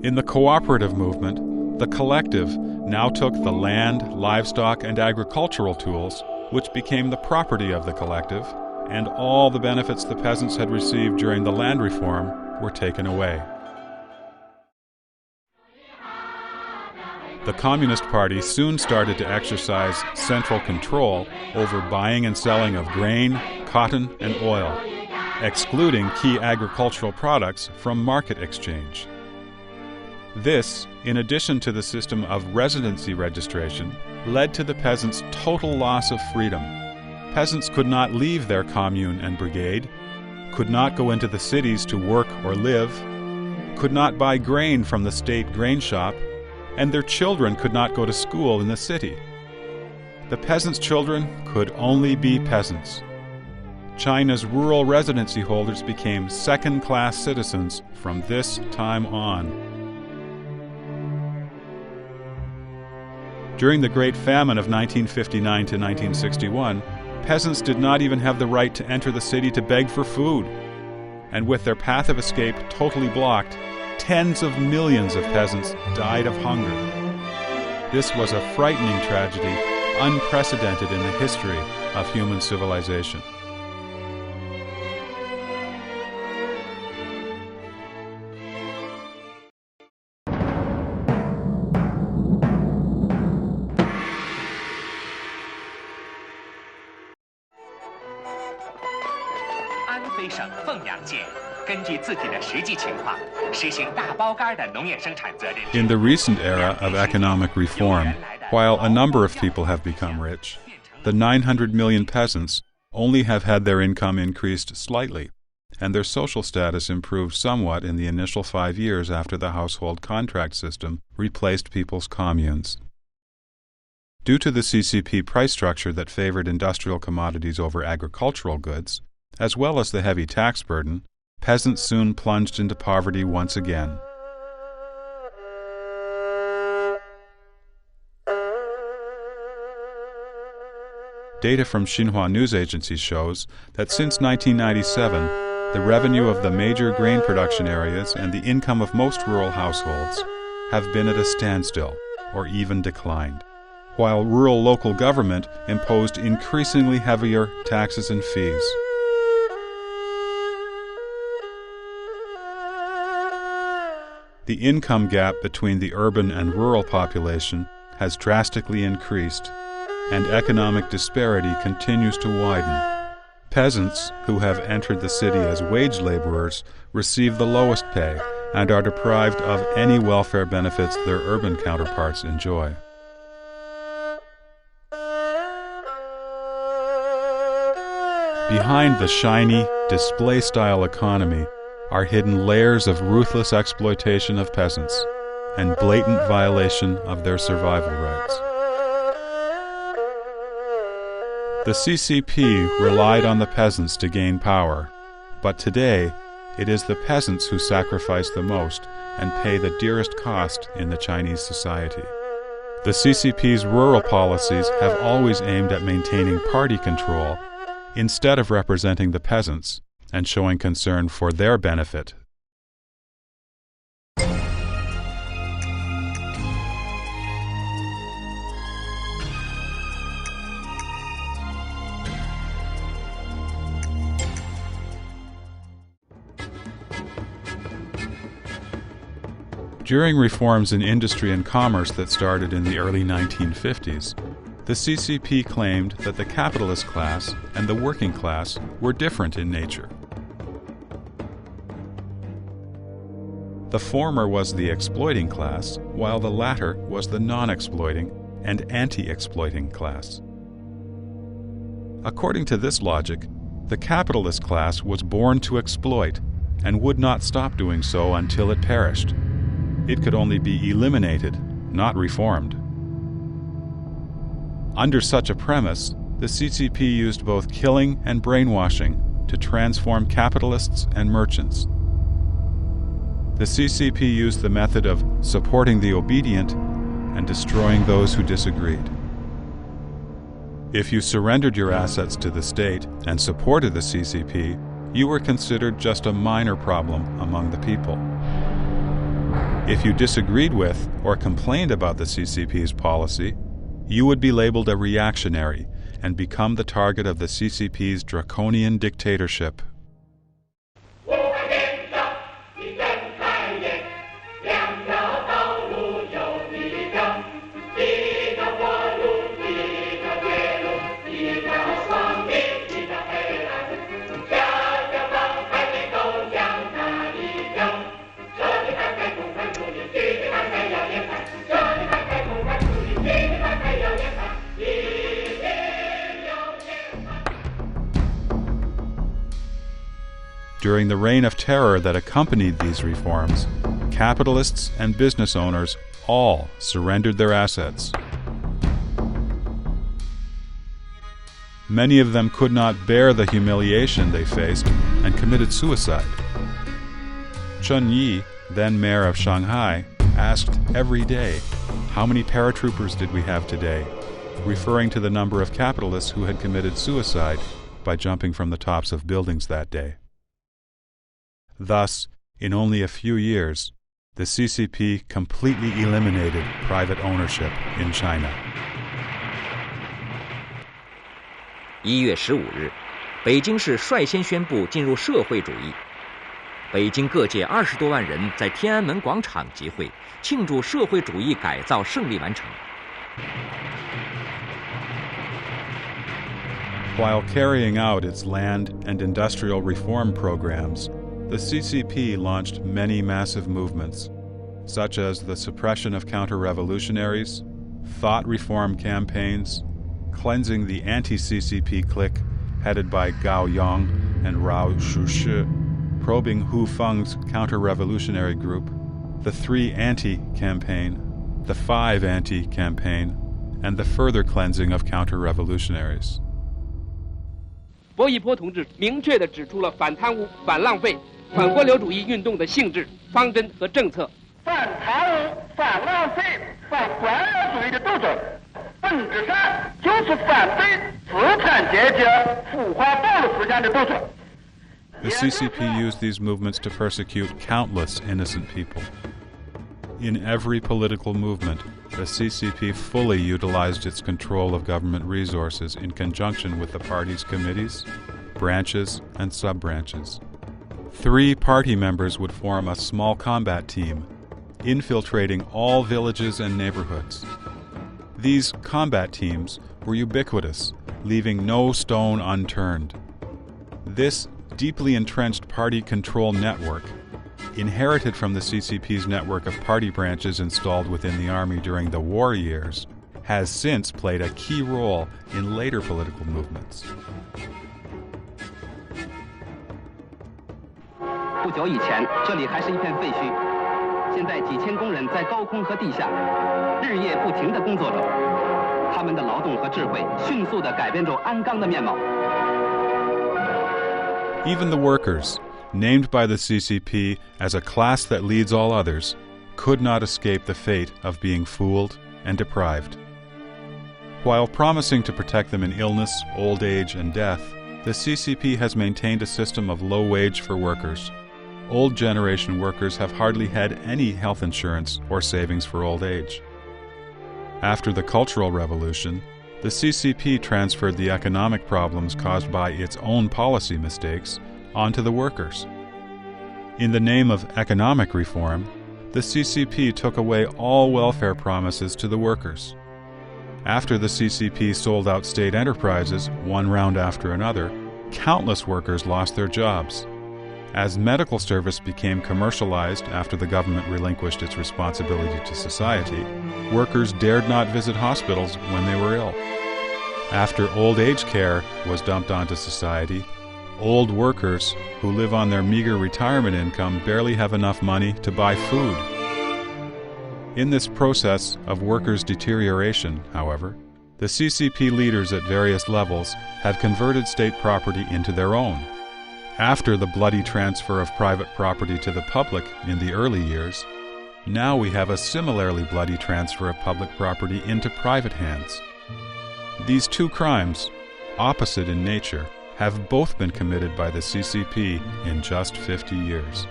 In the cooperative movement, the collective now took the land, livestock, and agricultural tools, which became the property of the collective, and all the benefits the peasants had received during the land reform were taken away. The Communist Party soon started to exercise central control over buying and selling of grain, cotton, and oil, excluding key agricultural products from market exchange. This, in addition to the system of residency registration, led to the peasants' total loss of freedom. Peasants could not leave their commune and brigade, could not go into the cities to work or live, could not buy grain from the state grain shop, and their children could not go to school in the city. The peasants' children could only be peasants. China's rural residency holders became second-class citizens from this time on. During the Great Famine of 1959 to 1961, peasants did not even have the right to enter the city to beg for food. And with their path of escape totally blocked, tens of millions of peasants died of hunger. This was a frightening tragedy, unprecedented in the history of human civilization. In the recent era of economic reform, while a number of people have become rich, the 900 million peasants only have had their income increased slightly, and their social status improved somewhat in the initial 5 years after the household contract system replaced people's communes. Due to the CCP price structure that favored industrial commodities over agricultural goods, as well as the heavy tax burden, peasants soon plunged into poverty once again. Data from Xinhua news agency shows that since 1997, the revenue of the major grain production areas and the income of most rural households have been at a standstill or even declined, while rural local government imposed increasingly heavier taxes and fees. The income gap between the urban and rural population has drastically increased, and economic disparity continues to widen. Peasants who have entered the city as wage laborers receive the lowest pay and are deprived of any welfare benefits their urban counterparts enjoy. Behind the shiny, display-style economy are hidden layers of ruthless exploitation of peasants and blatant violation of their survival rights. The CCP relied on the peasants to gain power, but today it is the peasants who sacrifice the most and pay the dearest cost in the Chinese society. The CCP's rural policies have always aimed at maintaining party control instead of representing the peasants and showing concern for their benefit. During reforms in industry and commerce that started in the early 1950s, the CCP claimed that the capitalist class and the working class were different in nature. The former was the exploiting class, while the latter was the non-exploiting and anti-exploiting class. According to this logic, the capitalist class was born to exploit and would not stop doing so until it perished. It could only be eliminated, not reformed. Under such a premise, the CCP used both killing and brainwashing to transform capitalists and merchants. The CCP used the method of supporting the obedient and destroying those who disagreed. If you surrendered your assets to the state and supported the CCP, you were considered just a minor problem among the people. If you disagreed with or complained about the CCP's policy, you would be labeled a reactionary and become the target of the CCP's draconian dictatorship. During the reign of terror that accompanied these reforms, capitalists and business owners all surrendered their assets. Many of them could not bear the humiliation they faced and committed suicide. Chen Yi, then mayor of Shanghai, asked every day, "How many paratroopers did we have today?" referring to the number of capitalists who had committed suicide by jumping from the tops of buildings that day. Thus, in only a few years, the CCP completely eliminated private ownership in China. 1月15日，北京市率先宣布进入社会主义。北京各界20多万人在天安门广场集会，庆祝社会主义改造胜利完成。 While carrying out its land and industrial reform programs, the CCP launched many massive movements, such as the suppression of counter-revolutionaries, thought reform campaigns, cleansing the anti-CCP clique headed by Gao Yong and Rao Shushi, probing Hu Feng's counter-revolutionary group, the 3 Anti-campaign, the 5 Anti-campaign, and the further cleansing of counter-revolutionaries. 薄一波同志明确地指出了反贪污、反浪费、反官僚主义运动的性质、方针和政策。反贪污、反浪费、反官僚主义的斗争，本质上就是反对资产阶级腐化暴力思想的斗争。 The CCP used these movements to persecute countless innocent people. In every political movement, the CCP fully utilized its control of government resources in conjunction with the party's committees, branches, and sub-branches. 3 party members would form a small combat team, infiltrating all villages and neighborhoods. These combat teams were ubiquitous, leaving no stone unturned. This deeply entrenched party control network, inherited from the CCP's network of party branches installed within the army during the war years, has since played a key role in later political movements. 不久以前，这里还是一片废墟，现在几千工人在高空和地下日夜不停地工作着，他们的劳动和智慧迅速地改变着鞍钢的面貌。 Even the workers, named by the CCP as a class that leads all others, could not escape the fate of being fooled and deprived. While promising to protect them in illness, old age, and death, the CCP has maintained a system of low wage for workers. Old generation workers have hardly had any health insurance or savings for old age. After the Cultural Revolution, the CCP transferred the economic problems caused by its own policy mistakes onto the workers. In the name of economic reform, the CCP took away all welfare promises to the workers. After the CCP sold out state enterprises, one round after another, countless workers lost their jobs. As medical service became commercialized after the government relinquished its responsibility to society, workers dared not visit hospitals when they were ill. After old age care was dumped onto society, old workers who live on their meager retirement income barely have enough money to buy food. In this process of workers' deterioration, however, the CCP leaders at various levels have converted state property into their own. After the bloody transfer of private property to the public in the early years, now we have a similarly bloody transfer of public property into private hands. These 2 crimes, opposite in nature, have both been committed by the CCP in just 50 years.